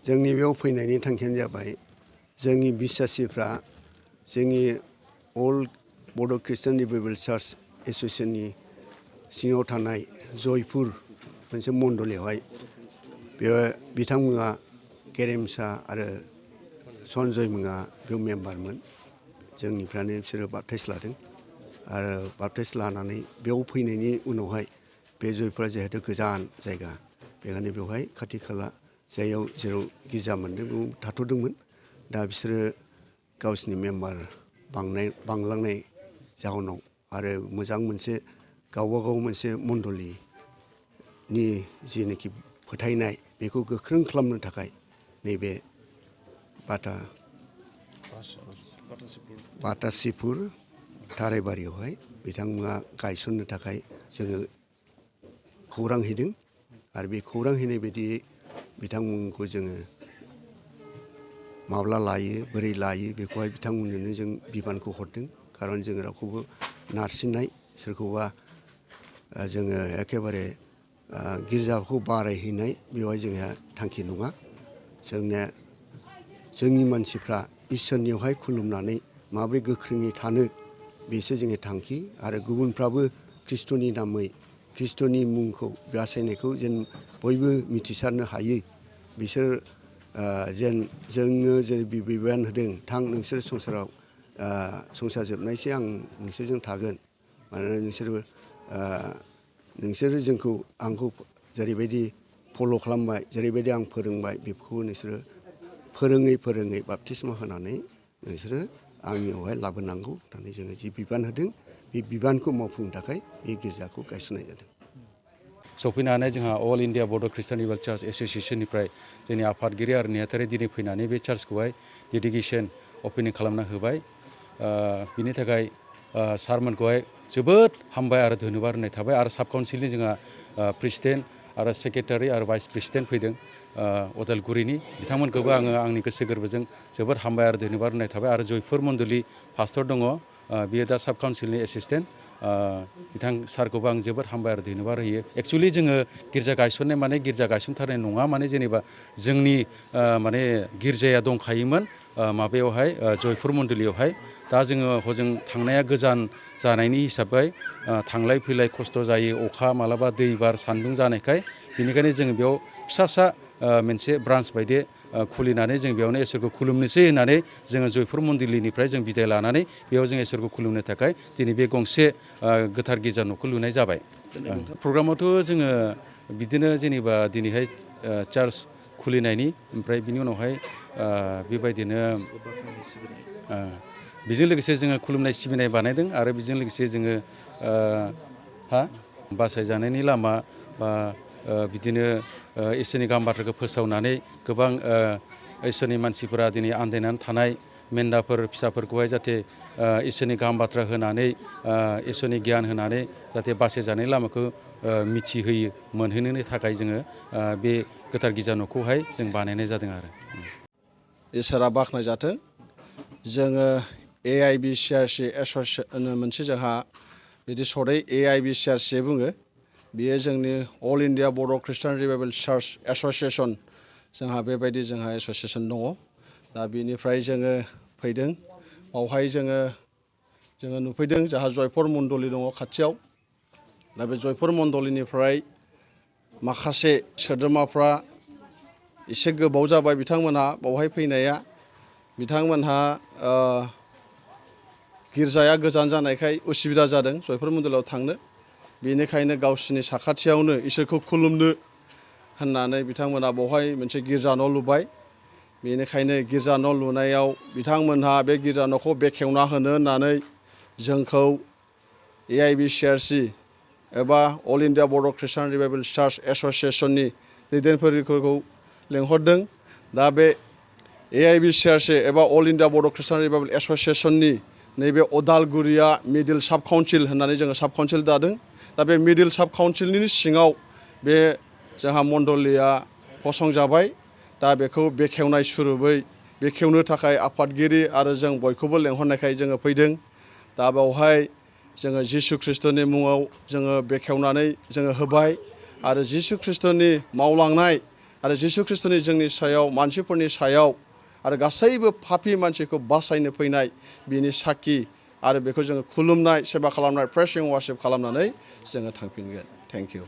जोंनि बेयाव फैनायनि थांखियानो जाबाय जोंनि बिश्वासिफ्रा जोंनि अल बड' ख्रिस्टियान रिभाइभेल चार्च एस'सिएशननि सिङाव थानाय जयपुर मोनसे मण्डलियावहाय बेयाव बिथांमोना गेरेमसा आरो सन्जय मोना बेयाव मेम्बारमोन जोंनिफ्रायनो बिसोरो बाप्टाइस लादों आरो बाप्टाइस लानानै बेयाव फैनायनि उनावहाय बे जयपुरा जिहेतु गोजान जायगा बेखायनो बेवहाय खाथि खाला जायगायाव जेराव गिर्जा मोन्दों बेयाव थाथ'दोंमोन दा बिसोरो गावसिनि मेम्बार बांलांनाय जाहोनाव आरो मोजां मोनसे गावबागाव मोनसे मण्डलिनि जिनाखि फोथायनाय बेखौ गोख्रों खालामनो थाखाय नैबे बाटासिपुर थाराइबारियावहाय बिथांमोना गायसननो थाखाय जोङो खौरां हैदों आरो बे खौरां हैनाय बायदियै बिथांमोनखौ जोङो माब्ला लायो बोरै लायो बेखौहाय बिथांमोननो जों बिबानखौ हरदों खारन जोङो रावखौबो नारसिननाय सोरखौबा जोङो एखेबारे गिर्जाखौ बारायहैनाय बेवहाय जोंहा थांखि नङा जोंनि मानसिफ्रा इसोरनियावहाय खुलुमनानै माबोरै गोख्रोङै थानो बेसो जोंनि थांखि आरो गुबुनफ्राबो ख्रिस्ट'नि नामै ख्रिस्ट'नि मुंखौ बासायनायखौ जेन बयबो मिथिसारनो हायो बिसोर जेन जोंनो जेरै बिबान होदों थां नोंसोर संसाराव संसार जोबनायसै आं नोंसोरजों थागोन मानोना नोंसोरो जोंखौ आंखौ जेरैबायदि फल' खालामबाय जेरैबायदि आं फोरोंबाय बेखौ नोंसोरो फोरोङै बाप्तिस्मा होनानै नोंसोरो आंनियावहाय लाबोनांगौ होननानै जोङो जि बिबान होदों बे बिबानखौ मावफुंनो थाखाय बे गिर्जाखौ गायसननाय जादों। सफैनानै जोंहा अल इन्डिया बड' ख्रिस्टियान रिभाइभेल चार्च एस'सिएशननिफ्राय जोंनि आफादगिरि आरो नेहाथारि दिनै फैनानै बे चार्चखौहाय डेडिकेसन अपेनिं खालामना होबाय बिनि थाखाय सारमोनखौहाय जोबोद हामबाय आरो धन्यबाद होनाय थाबाय आरो साब काउन्सिलनि जोंहा प्रेसिडेन्ट आरो सेक्रेटारि आरो भाइस प्रेसिडेन्ट फैदों अदालगुरिनि बिथांमोनखौबो आङो आंनि गोसो गोरबोजों जोबोद हामबाय आरो धन्यबाद होनाय थाबाय आरो जयपुर मण्डलि पास्टर दङ बियो दा साब काउन्सिलनि एसिसटेन्ट बिथां सारखौबो आं जोबोद हामबाय आरो धन्यबाद होयो एक्सुवेलि जोङो गिर्जा गायसननाय माने गिर्जा गायसनथारनाय नङा माने जेनेबा जोंनि माने गिर्जाया दंखायोमोन माबायावहाय जयपुर मण्डलियावहाय दा जोङो हजों थांनाया गोजान जानायनि हिसाबै थांलाय फैलाय खस्थ' जायो अखा मालाबा दै बार सान्दुं जानायखाय बेनिखायनो जोङो बेयाव फिसा मोनसे ब्रान्स बायदि खुलिनानै जों बेयावनो इसोरखौ खुलुमनोसै होननानै जोङो जयपुर मण्डलिनिफ्राय जों बिदाय लानानै बेयाव जों इसोरखौ खुलुमनो थाखाय दिनै बे गंसे गोथार गिर्जा न'खौ लुनाय जाबाय प्रग्रामावथ' जोङो बिदिनो जेनेबा दिनैहाय चार्च खुलिनायनि ओमफ्राय बिनि उनावहाय बेबायदिनो बेजों लोगोसे जोङो खुलुमनाय सिबिनाय बानायदों आरो बेजों लोगोसे जोङो बासायजानायनि लामा बा बिदिनो इसोरनि गाहाम बाथ्राखौ फोसावनानै गोबां इसोरनि मानसिफोरा दिनै आन्दायनानै थानाय मेन्दाफोर फिसाफोरखौहाय जाहाथे इसोरनि गाहाम बाथ्रा होनानै इसोरनि गियान होनानै जाहाथे बासायजानाय लामाखौ मिथिहोयो मोनहोनो थाखाय जोङो बे गोथार गिर्जा न'खौहाय जों बानायनाय जादों आरो इसोरा बाख्नायजाथों जोङो AIBCRC एस'सिएशन मोनसे जोंहा बिदि सदै AIBCRC बुङो बेयो जोंनि अल इन्डिया बड' ख्रिस्टियान रिभाइभेल चार्च एस'सिएशन जोंहा बेबायदि जोंहा एस'सिएशन दङ दा बेनिफ्राय जोङो फैदों बावहाय जोङो नुफैदों जोंहा जयपुर मण्डलि दङ खाथियाव दा बे जयपुर मण्डलिनिफ्राय माखासे सोद्रोमाफ्रा एसे गोबाव जाबाय बिथांमोनहा बावहाय फैनाया बिथांमोनहा गिर्जाया गोजान जानायखाय उसुबिदा जादों जयपुर मण्डलाव थांनो बेनिखायनो गावसिनि साखाथियावनो इसोरखौ खुलुमनो होननानै बिथांमोना बेवहाय मोनसे गिर्जा न' लुबाय बेनिखायनो गिर्जा न' लुनायाव बिथांमोनहा बे गिर्जा न'खौ बेखेवना होनो होननानै जोंखौ AIBCRC एबा अल इन्डिया बड' ख्रिस्टियान रिभाइभेल चार्च एस'सिएशननि दैदेनगिरिफोरखौ लेंहरदों दा बे AIBCRC एबा अल इन्डिया बड' ख्रिस्टियान रिभाइभेल एस'सिएशननि नैबे अदालगुरिया मिडिल साब काउन्सिल होननानै जोङो साब काउन्सिल दादों दा बे मिडिल साब काउन्सिलनि सिङाव बे जोंहा मण्डलिया फसंजाबाय दा बेखौ बेखेवनाय सुरुबै बेखेवनो थाखाय आफादगिरि आरो जों बयखौबो लेंहरनायखाय जोङो फैदों दा बेवहाय जोङो जिसु ख्रिस्ट'नि मुङाव जोङो बेखेवनानै जोङो होबाय आरो जिसु ख्रिस्ट'नि मावलांनाय आरो जिसु ख्रिस्टनि जोंनि सायाव मानसिफोरनि सायाव आरो गासैबो पापि मानसिखौ बासायनो फैनाय बिनि साखि आरो बेखौ जोङो खुलुमनाय सेबा खालामनाय प्रेसिं वार्शिप खालामनानै जोङो थांफिनगोन। Thank you.